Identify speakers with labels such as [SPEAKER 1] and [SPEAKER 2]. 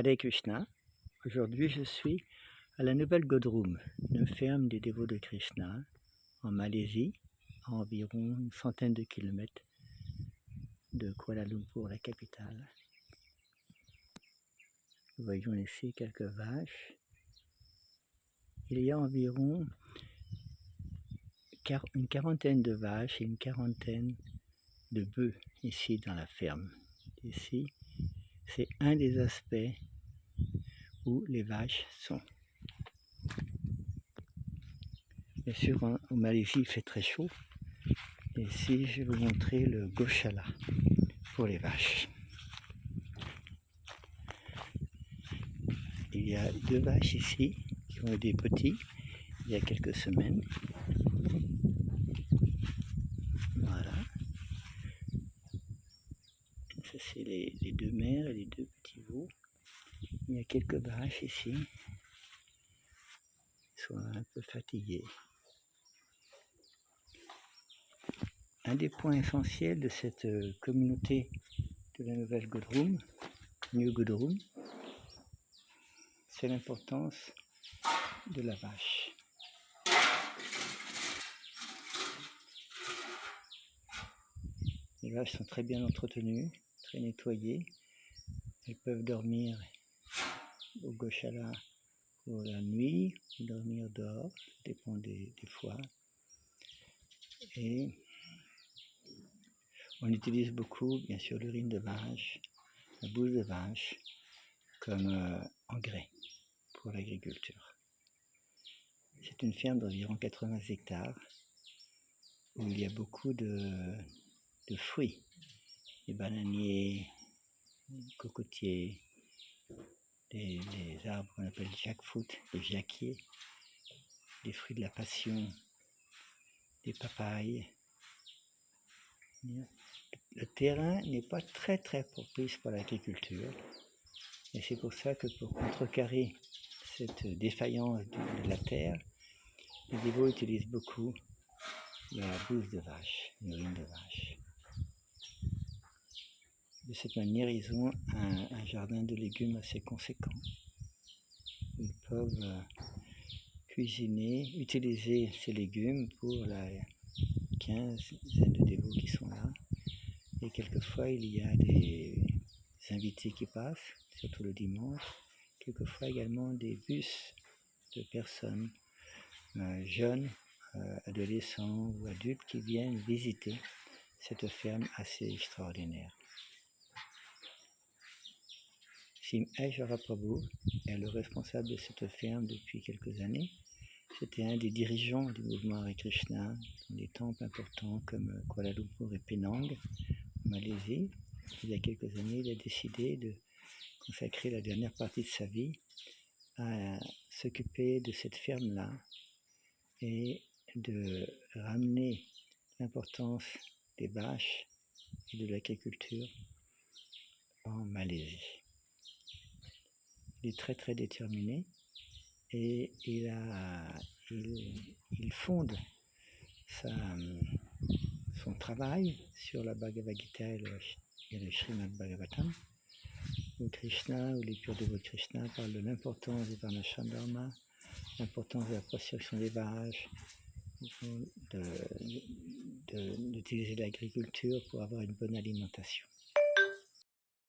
[SPEAKER 1] Hare Krishna. Aujourd'hui, je suis à la Nouvelle Godrum, une ferme des dévots de Krishna, en Malaisie, à environ une centaine de kilomètres de Kuala Lumpur, la capitale. Nous voyons ici quelques vaches. Il y a environ une quarantaine de vaches et une quarantaine de bœufs ici dans la ferme. Ici, c'est un des aspects où les vaches sont. Bien sûr, en Malaisie, il fait très chaud. Et ici, je vais vous montrer le Goshala pour les vaches. Il y a deux vaches ici qui ont eu des petits il y a quelques semaines. Voilà. Ça, c'est les deux mères et les deux petits veaux. Il y a quelques vaches ici. Ils sont un peu fatigués. Un des points essentiels de cette communauté de la Nouvelle Godrum, New Godrum, c'est l'importance de la vache. Les vaches sont très bien entretenues, très nettoyées. Elles peuvent dormir au Goshala pour la nuit, dormir dehors, ça dépend des fois. Et on utilise beaucoup, bien sûr, l'urine de vache, la bouse de vache, comme engrais pour l'agriculture. C'est une ferme d'environ 80 hectares où il y a beaucoup de fruits, des bananiers, des cocotiers, des arbres qu'on appelle jackfruit, des jacquiers, des fruits de la passion, des papayes. Le terrain n'est pas très propice pour l'agriculture et c'est pour ça que pour contrecarrer cette défaillance de la terre, les dévots utilisent beaucoup la bouse de vache, l'urine de vache. De cette manière, ils ont un jardin de légumes assez conséquent. Ils peuvent cuisiner, utiliser ces légumes pour la quinzaine de dévots qui sont là. Et quelquefois, il y a des invités qui passent, surtout le dimanche. Quelquefois également des bus de personnes jeunes, adolescents ou adultes qui viennent visiter cette ferme assez extraordinaire. Simheshwara Prabhu est le responsable de cette ferme depuis quelques années. C'était un des dirigeants du mouvement Hare Krishna dans des temples importants comme Kuala Lumpur et Penang, en Malaisie. Il y a quelques années, il a décidé de consacrer la dernière partie de sa vie à s'occuper de cette ferme-là et de ramener l'importance des vaches et de l'agriculture en Malaisie. Il est très déterminé et il fonde son travail sur la Bhagavad Gita et le Srimad Bhagavatam, où Krishna, où les purs dévots de Krishna parlent de l'importance du Varnashram Dharma, l'importance de la protection des vaches, d'utiliser l'agriculture pour avoir une bonne alimentation.